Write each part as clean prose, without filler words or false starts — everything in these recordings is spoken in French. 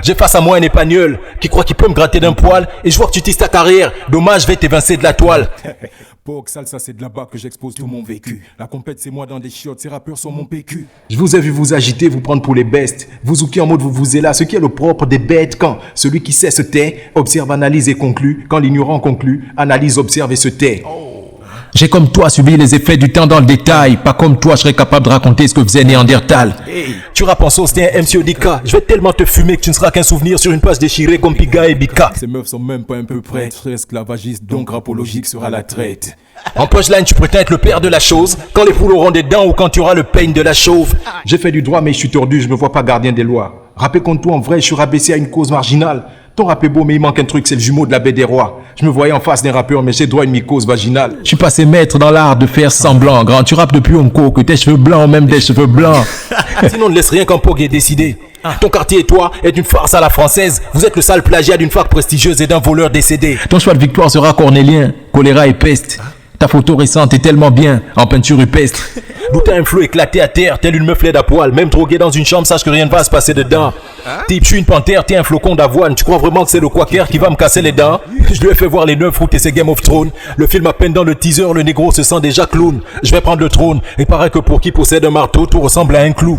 J'ai face à moi un épagnol qui croit qu'il peut me gratter d'un poil. Et je vois que tu tisses ta carrière. Dommage, je vais t'évincer de la toile. Pog, salsa, c'est de là-bas que j'expose tout mon vécu. La compète, c'est moi dans des chiottes, ces rappeurs sont mon PQ. Je vous ai vu vous agiter, vous prendre pour les bestes. Vous zouker en mode vous vous êtes là, ce qui est le propre des bêtes. Quand celui qui sait se tait, observe, analyse et conclut. Quand l'ignorant conclut, analyse, observe et se tait. J'ai comme toi subi les effets du temps dans le détail. Pas comme toi, je serais capable de raconter ce que faisait Néandertal. Hey. Tu rappes en sauce, t'es un MC Odika. Je vais tellement te fumer que tu ne seras qu'un souvenir sur une page déchirée comme Piga et Bika. Ces meufs sont même pas un peu prêtes. Esclavagiste, donc rapologique sera la traite. En punchline, tu prétends être le père de la chose. Quand les poules auront des dents ou quand tu auras le peigne de la chauve. J'ai fait du droit, mais je suis tordu, je me vois pas gardien des lois. Rapper contre toi en vrai, je suis rabaissé à une cause marginale. Ton rap est beau, mais il manque un truc, c'est le jumeau de la baie des rois. Je me voyais en face d'un rappeur, mais j'ai droit à une mycose vaginale. Je suis passé maître dans l'art de faire semblant. Grand, tu rappes depuis Onko, que tes cheveux blancs, même des cheveux blancs. Sinon, ne laisse rien qu'un Pog ait décidé. Ton quartier et toi est une farce à la française. Vous êtes le sale plagiat d'une fac prestigieuse et d'un voleur décédé. Ton choix de victoire sera cornélien, choléra et peste. Ta photo récente est tellement bien, en peinture rupestre. D'où t'as un flot éclaté à terre, telle une meuf laide à poil. Même drogué dans une chambre, sache que rien ne va se passer dedans. Type, je suis une panthère, t'es un flocon d'avoine. Tu crois vraiment que c'est le quaker qui va me casser les dents? Je lui ai fait voir les 9 routes et c'est Game of Thrones. Le film à peine dans le teaser, le négro se sent déjà clown. Je vais prendre le trône, et paraît que pour qui possède un marteau, tout ressemble à un clou.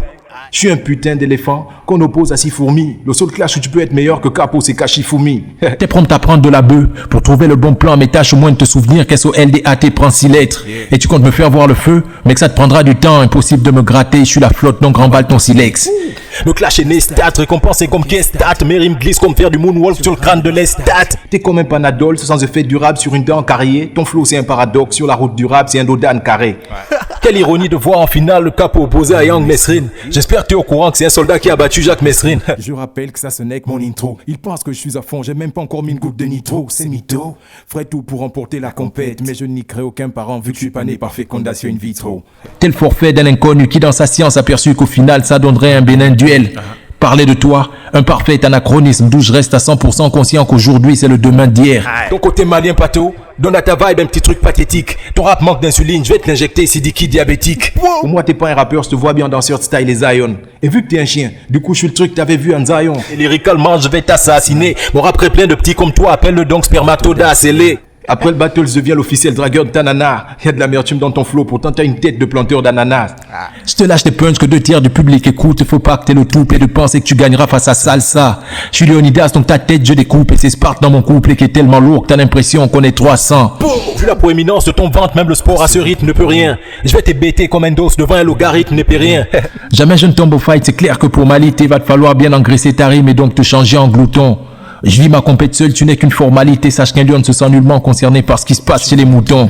Je suis un putain d'éléphant qu'on oppose à 6 fourmis. Le seul clash où tu peux être meilleur que Capo, c'est Kashifumi. T'es prompt à prendre de la bœuf pour trouver le bon plan, mais tâche au moins de te souvenir qu'SOLDAT prend 6 lettres. Et tu comptes me faire voir le feu, mais que ça te prendra du temps. Impossible de me gratter, je suis la flotte, donc remballe ton silex. Le clash est né stat, récompensé comme Kestat. Mes rimes glissent comme faire du moonwalk sur le crâne de l'estat. T'es comme un Panadol, sans effet durable sur une dent carriée. Ton flow c'est un paradoxe, sur la route durable c'est un Dodan carré. Quelle ironie de voir en finale le Capo opposé à Young Mesrine. J'espère que tu es au courant que c'est un soldat qui a battu Jacques Mesrine. Je rappelle que ça ce n'est que mon intro. Il pense que je suis à fond, j'ai même pas encore mis une goutte de nitro. C'est mytho. Ferai tout pour remporter la compète, mais je n'y crée aucun parent vu que je suis pas né par fécondation in vitro. Tel forfait d'un inconnu qui dans sa science aperçut qu'au final ça donnerait un bénin duel. Parler de toi, un parfait anachronisme d'où je reste à 100% conscient qu'aujourd'hui c'est le demain d'hier. Ton côté malien pato, donne à ta vibe un petit truc pathétique. Ton rap manque d'insuline, je vais te l'injecter Sidiki diabétique. Pour moi t'es pas un rappeur, je te vois bien danseur de style les Zion. Et vu que t'es un chien, du coup je suis le truc que t'avais vu en Zion. Et lyricalement je vais t'assassiner. Mon rap est plein de petits comme toi, appelle-le donc spermatoda scellé. Après le battle, je deviens l'officiel dragueur de Tanana. Y'a de l'amertume dans ton flow, pourtant t'as une tête de planteur d'ananas. Je te lâche des punchs que 2 tiers du public écoute. Faut pas que t'aies le tout et de penser que tu gagneras face à Salsa. Je suis Léonidas, donc ta tête je découpe. Et c'est Sparte dans mon couple qui est tellement lourd que t'as l'impression qu'on est 300. Vu la proéminence de ton ventre, même le sport à ce rythme ne peut rien. Je vais t'ébêter comme un dos devant un logarithme n'est rien. Jamais je ne tombe au fight, c'est clair que pour m'aliter, va te falloir bien engraisser ta rime et donc te changer en glouton. Je vis ma compète seule, tu n'es qu'une formalité. Sache qu'un lion ne se sent nullement concerné par ce qui se passe chez les moutons.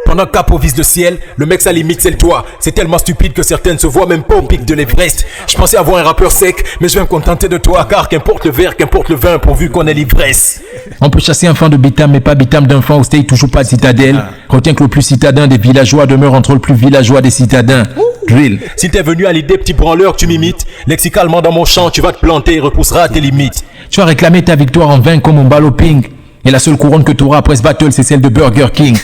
Pendant que Capo vise le ciel, le mec sa limite c'est le toit. C'est tellement stupide que certaines se voient même pas au pic de l'Everest. Je pensais avoir un rappeur sec, mais je vais me contenter de toi. Car qu'importe le verre, qu'importe le vin, pourvu qu'on ait l'ivresse. On peut chasser un fan de Bitam, mais pas Bitam d'un fan au stay, toujours pas de citadelle. Retiens que le plus citadin des villageois demeure entre le plus villageois des citadins. Drill. Si t'es venu à l'idée petit branleur que tu m'imites, lexicalement dans mon champ tu vas te planter et repousseras à tes limites. Tu vas réclamer ta victoire en vain comme un ballot ping. Et la seule couronne que tu auras après ce battle c'est celle de Burger King.